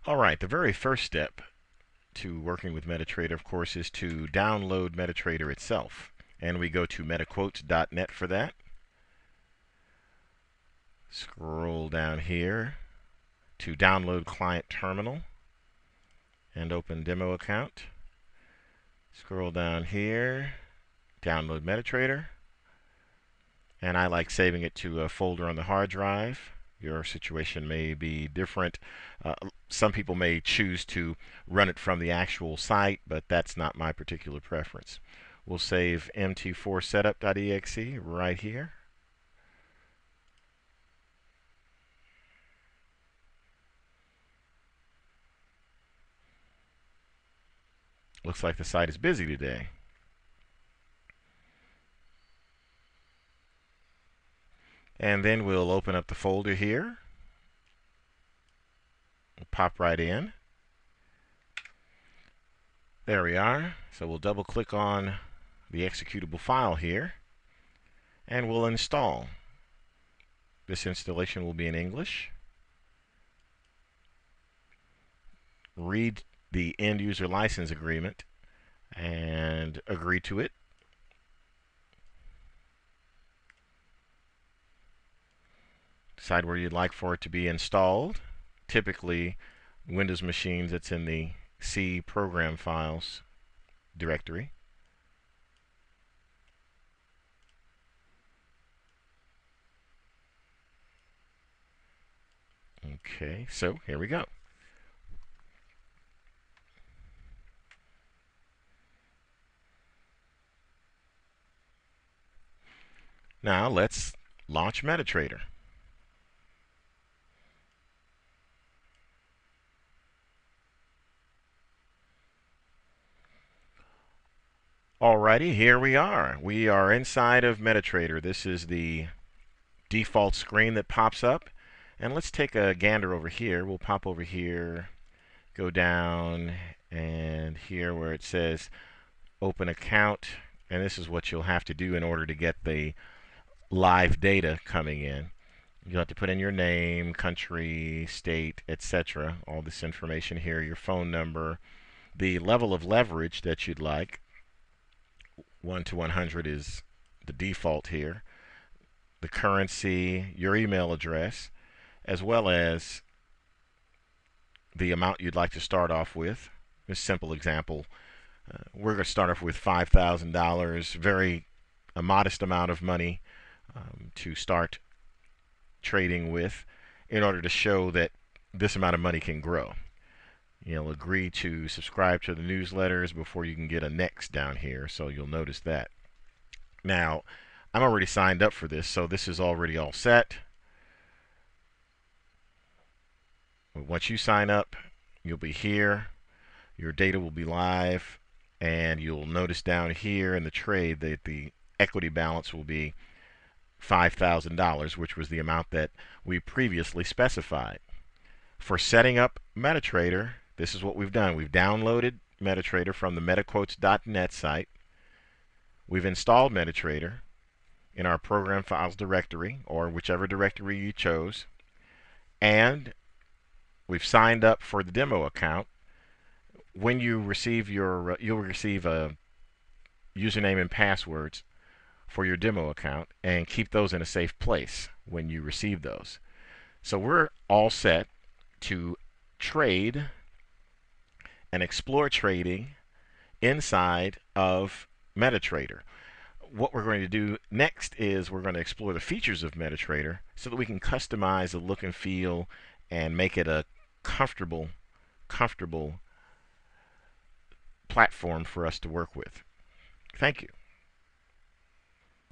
All right, the very first step to working with MetaTrader, of course, is to download MetaTrader itself. And we go to metaquotes.net for that. Scroll down here to download client terminal and open demo account. Scroll down here, download MetaTrader. And I like saving it to a folder on the hard drive. Your situation may be different. Some people may choose to run it from the actual site, but that's not my particular preference. We'll save mt4setup.exe right here. Looks like the site is busy today. And then we'll open up the folder here. We'll pop right in. There we are. So we'll double click on the executable file here and we'll install. This installation will be in English. Read the end user license agreement and agree to it. Decide where you'd like for it to be installed. Typically, Windows machines, it's in the C program files directory. Okay, so here we go. Now let's launch MetaTrader. Alrighty, here we are. We are inside of MetaTrader. This is the default screen that pops up. And let's take a gander over here. We'll pop over here, go down, and here where it says open account. And this is what you'll have to do in order to get the live data coming in. You'll have to put in your name, country, state, etc. All this information here, your phone number, the level of leverage that you'd like. 1 to 100 is the default here. The currency, your email address, as well as the amount you'd like to start off with. A simple example. We're going to start off with $5,000, a modest amount of money to start trading with in order to show that this amount of money can grow. You'll agree to subscribe to the newsletters before you can get a next down here, so you'll notice that. Now, I'm already signed up for this, so this is already all set. Once you sign up, you'll be here. Your data will be live, and you'll notice down here in the trade that the equity balance will be $5,000, which was the amount that we previously specified. For setting up MetaTrader, this is what we've done. We've downloaded MetaTrader from the metaquotes.net site. We've installed MetaTrader in our program files directory, or whichever directory you chose, and we've signed up for the demo account. When you receive your, you'll receive a username and passwords for your demo account, and keep those in a safe place when you receive those. So we're all set to trade and explore trading inside of MetaTrader. What we're going to do next is we're going to explore the features of MetaTrader so that we can customize the look and feel and make it a comfortable platform for us to work with. Thank you.